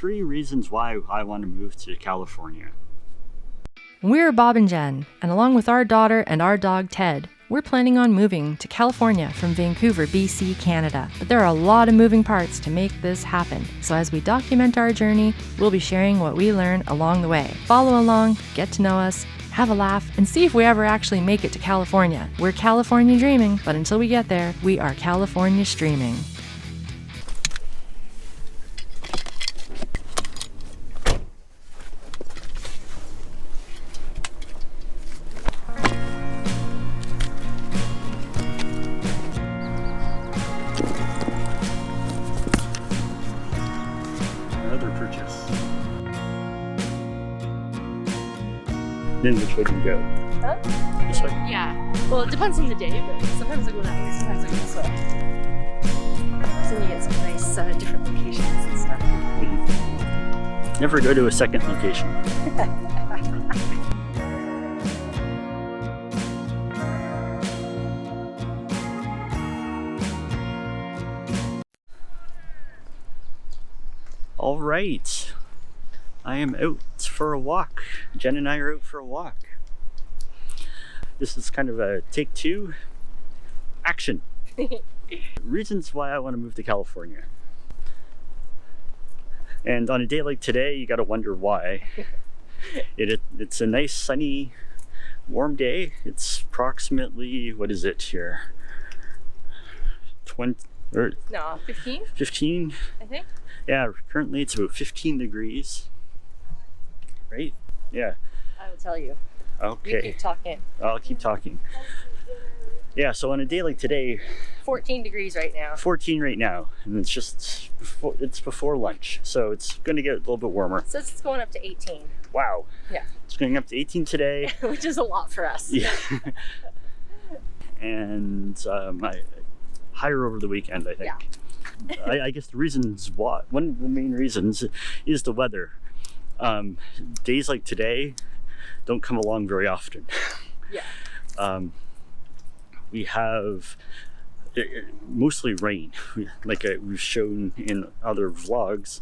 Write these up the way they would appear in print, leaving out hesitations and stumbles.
3 reasons why I want to move to California. We're Bob and Jen, and along with our daughter and our dog Ted, we're planning on moving to California from Vancouver, BC, Canada. But there are a lot of moving parts to make this happen. So as we document our journey, we'll be sharing what we learn along the way. Follow along, get to know us, have a laugh, and see if we ever actually make it to California. We're California dreaming, but until we get there, we are California streaming. Then which way do you go? Huh? This way? Yeah. Well, it depends on the day, but sometimes I go that way, sometimes I go this way. So then you get some nice different locations and stuff. Never go to a second location. All right. I am out for a walk. Jen and I are out for a walk. This is kind of a take 2 action. Reasons why I want to move to California. And on a day like today, you got to wonder why. It's a nice, sunny, warm day. It's approximately, what is it here? 20 or No, 15? 15? I think. Yeah, currently it's about 15 degrees. Right? Yeah. I will tell you. Okay. You keep talking. I'll keep talking. Yeah, so on a day like today, 14 degrees right now. 14 right now, and it's just before lunch, so it's going to get a little bit warmer. So it's going up to 18. Wow. Yeah. It's going up to 18 today. Which is a lot for us. Yeah. And higher over the weekend, I think. Yeah. I guess the reasons why, one of the main reasons is the weather. Days like today don't come along very often. Yeah. We have mostly rain. We've shown in other vlogs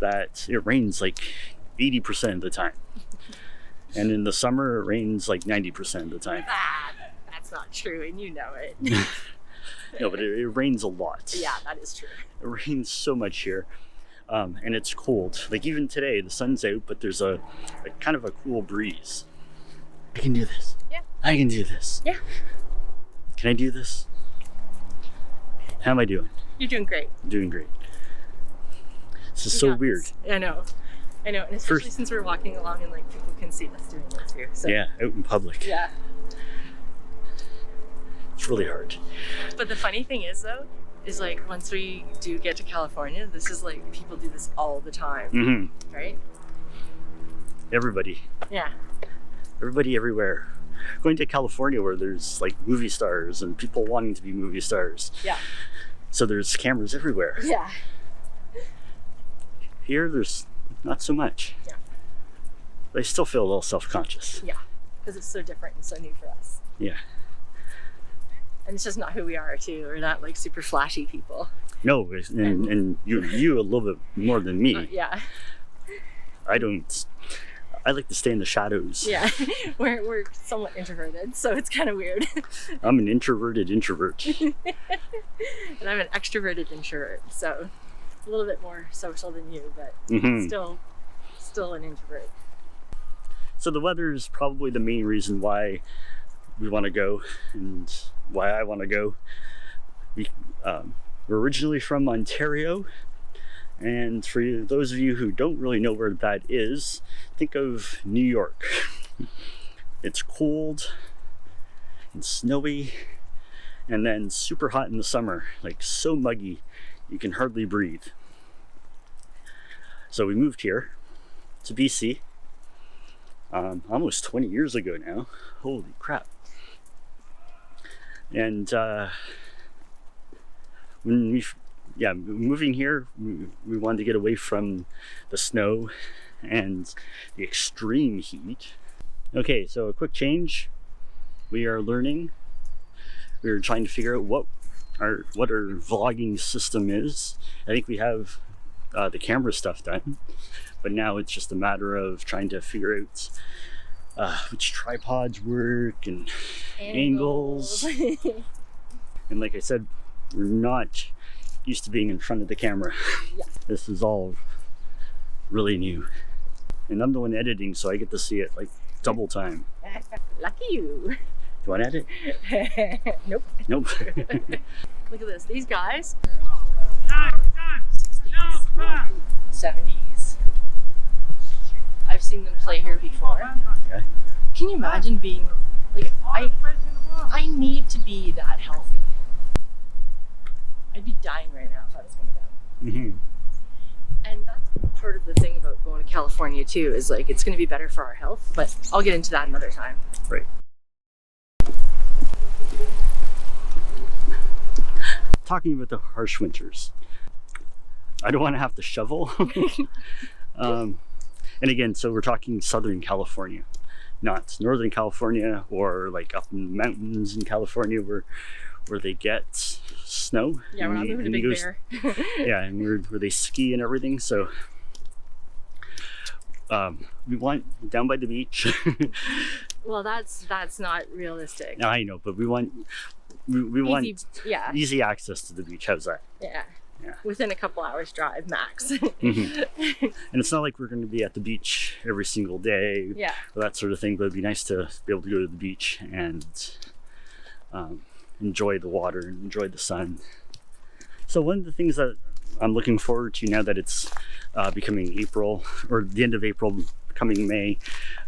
that it rains like 80% of the time. And in the summer, it rains like 90% of the time. That's not true, and you know it. No, but it rains a lot. Yeah, that is true. It rains so much here. And it's cold. Like even today, the sun's out, but there's a kind of a cool breeze. I can do this. Yeah. I can do this. Yeah. Can I do this? How am I doing? You're doing great. I'm doing great. This is You so got weird. this. I know, and especially since we're walking along and like people can see us doing it too. So. Yeah, out in public. Yeah. It's really hard. But the funny thing is though, is like once we do get to California, this is like people do this all the time, Mm-hmm. right? Everybody. Yeah. Everybody everywhere. Going to California where there's like movie stars and people wanting to be movie stars. Yeah. So there's cameras everywhere. Yeah. Here, there's not so much. Yeah. But I still feel a little self-conscious. Yeah. Because it's so different and so new for us. Yeah. And it's just not who we are too. We're not like super flashy people. No, and you a little bit more than me. Yeah. I like to stay in the shadows. Yeah. We're somewhat introverted, so it's kind of weird. I'm an introverted introvert. And I'm an extroverted introvert, so a little bit more social than you, but still an introvert. So the weather is probably the main reason why we want to go and why I want to go. We're originally from Ontario, and for those of you who don't really know where that is, think of New York. It's cold and snowy and then super hot in the summer, like so muggy you can hardly breathe. So we moved here to BC almost 20 years ago now. Holy crap. And when moving here, we wanted to get away from the snow and the extreme heat. Okay, so a quick change. We are learning. We're trying to figure out what our vlogging system is. I think we have the camera stuff done, but now it's just a matter of trying to figure out which tripods work and angles. And like I said, we're not used to being in front of the camera. Yeah. This is all really new, and I'm the one editing, so I get to see it like double time. Lucky you. You want to edit? Nope. Nope. Look at this. These guys. 60s, 70s. I've seen them play here before. Okay. Can you imagine being like I need to be that healthy. I'd be dying right now if I was one of them. Mm-hmm. And that's part of the thing about going to California too, is like it's going to be better for our health, but I'll get into that another time. Right. Talking about the harsh winters, I don't want to have to shovel. And again, so we're talking Southern California, not Northern California, or like up in the mountains in California where they get snow. Yeah, we're not moving to Big Bear. Yeah, and where they ski and everything. So we want down by the beach. Well, that's not realistic. No, I know, but we want want yeah. easy access to the beach. How's that? Yeah. Yeah. Within a couple hours drive max. Mm-hmm. And it's not like we're going to be at the beach every single day, Yeah. or that sort of thing, but it'd be nice to be able to go to the beach and enjoy the water and enjoy the sun. So one of the things that I'm looking forward to now that it's becoming April, or the end of April, coming May,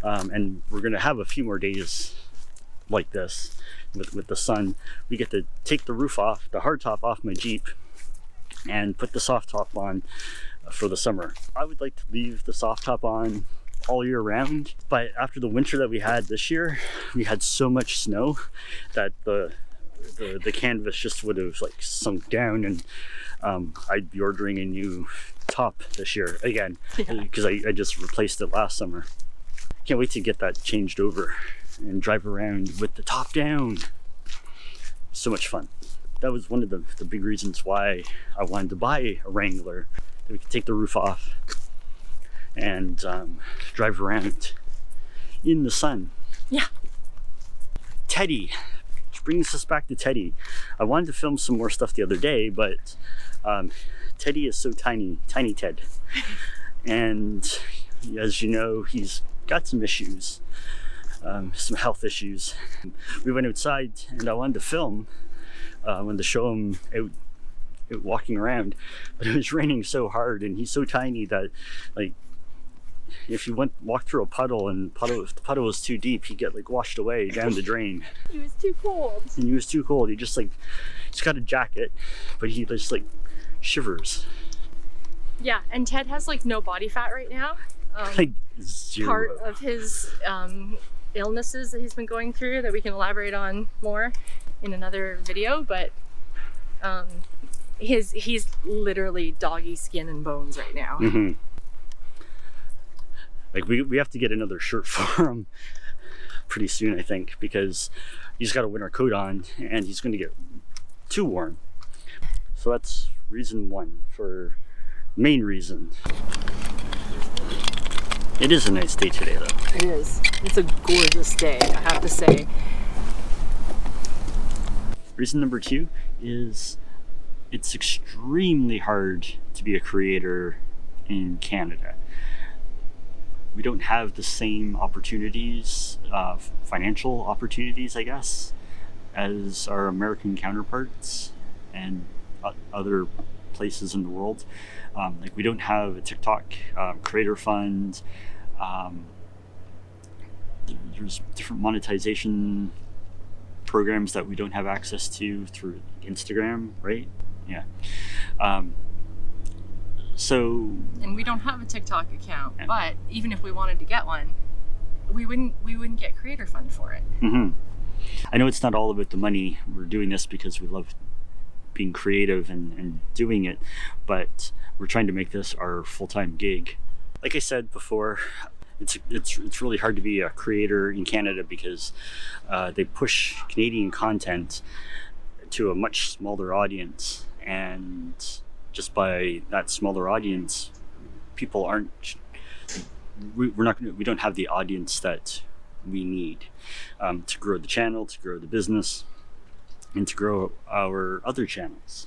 and we're going to have a few more days like this with the sun, we get to take the roof off, the hard top off my Jeep, and put the soft top on for the summer. I would like to leave the soft top on all year round, but after the winter that we had this year, we had so much snow that the canvas just would have like sunk down, and I'd be ordering a new top this year again, because I just replaced it last summer. Can't wait to get that changed over and drive around with the top down. So much fun. That was one of the big reasons why I wanted to buy a Wrangler, that we could take the roof off and drive around in the sun. Yeah. Teddy, which brings us back to Teddy. I wanted to film some more stuff the other day, but Teddy is so tiny, tiny Ted. And as you know, he's got some issues, some health issues. We went outside and I wanted to film, wanted to show him out walking around, but it was raining so hard and he's so tiny that, like, if you walked through a puddle and the puddle was too deep, he'd get like washed away down the drain. He was too cold. And he was too cold. He's got a jacket, but he just like shivers. Yeah, and Ted has like no body fat right now. Like zero. Part of his illnesses that he's been going through that we can elaborate on more in another video, but he's literally doggy skin and bones right now. Mm-hmm. Like we have to get another shirt for him pretty soon, I think, because he's got a winter coat on and he's going to get too warm. So that's reason one, for main reason. It is a nice day today though. It is. It's a gorgeous day, I have to say. Reason number two is it's extremely hard to be a creator in Canada. We don't have the same opportunities, financial opportunities, I guess, as our American counterparts and other places in the world. Like we don't have a TikTok creator fund. There's different monetization programs that we don't have access to through Instagram, right? Yeah. And we don't have a TikTok account, but even if we wanted to get one, we wouldn't get creator fund for it. Mm-hmm. I know it's not all about the money. We're doing this because we love being creative and doing it, but we're trying to make this our full-time gig. Like I said before, it's really hard to be a creator in Canada because they push Canadian content to a much smaller audience, and just by that smaller audience, people aren't. We don't have the audience that we need to grow the channel, to grow the business, and to grow our other channels.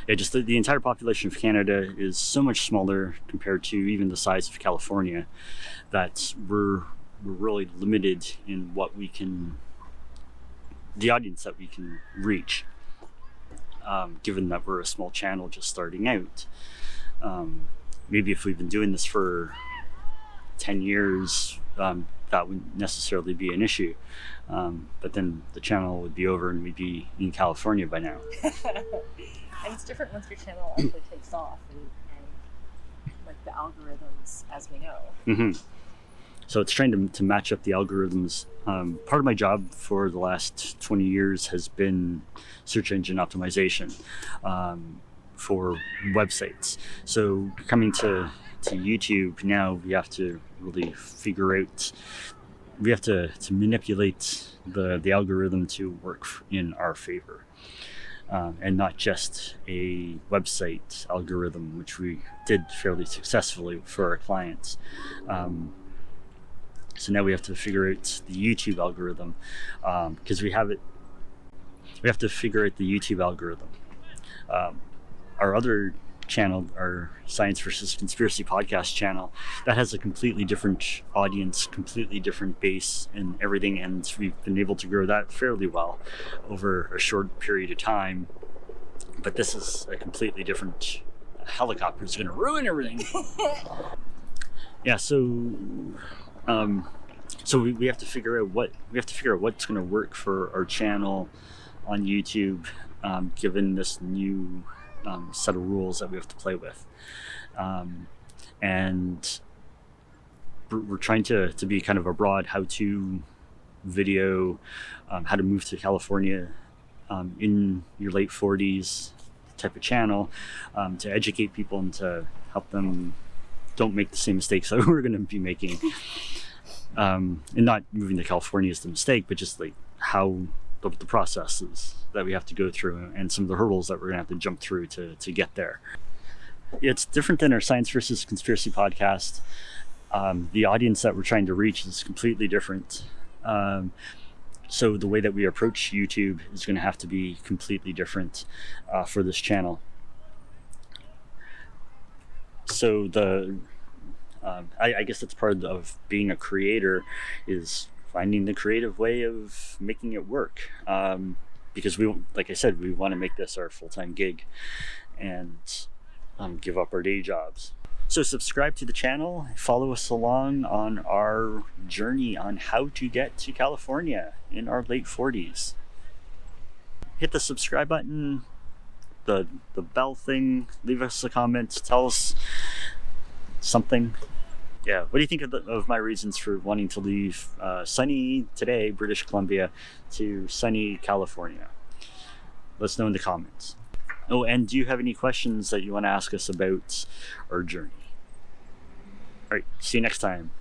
Yeah, just the entire population of Canada is so much smaller compared to even the size of California that we're really limited in the audience that we can reach, given that we're a small channel just starting out. Maybe if we've been doing this for 10 years, that wouldn't necessarily be an issue. But then the channel would be over and we'd be in California by now. And it's different once your channel actually takes off and like the algorithms, as we know. Mm-hmm. So it's trying to match up the algorithms. Part of my job for the last 20 years has been search engine optimization for websites. So coming to YouTube now, we have to really figure out, we have to manipulate the algorithm to work in our favor. And not just a website algorithm, which we did fairly successfully for our clients. So now we have to figure out the YouTube algorithm, because we have to figure out the YouTube algorithm. Our other channel, our Science versus Conspiracy podcast channel, that has a completely different audience, completely different base and everything, and we've been able to grow that fairly well over a short period of time. But this is a completely different helicopter. It's going to ruin everything. Yeah, so we have to figure out what's going to work for our channel on YouTube, given this new set of rules that we have to play with, and we're trying to be kind of a broad how-to video, how to move to California in your late 40s type of channel, to educate people and to help them don't make the same mistakes that we're going to be making. And not moving to California is the mistake, but just like how the processes that we have to go through and some of the hurdles that we're gonna have to jump through to get there. It's different than our Science versus Conspiracy podcast. The audience that we're trying to reach is completely different. So the way that we approach YouTube is going to have to be completely different for this channel. So I guess that's part of being a creator, is finding the creative way of making it work, because like I said, we want to make this our full-time gig and give up our day jobs. So subscribe to the channel, follow us along on our journey on how to get to California in our late 40s. Hit the subscribe button, the bell thing, leave us a comment, tell us something. Yeah, what do you think of my reasons for wanting to leave sunny today, British Columbia, to sunny California? Let us know in the comments. Oh, and do you have any questions that you want to ask us about our journey? All right, see you next time.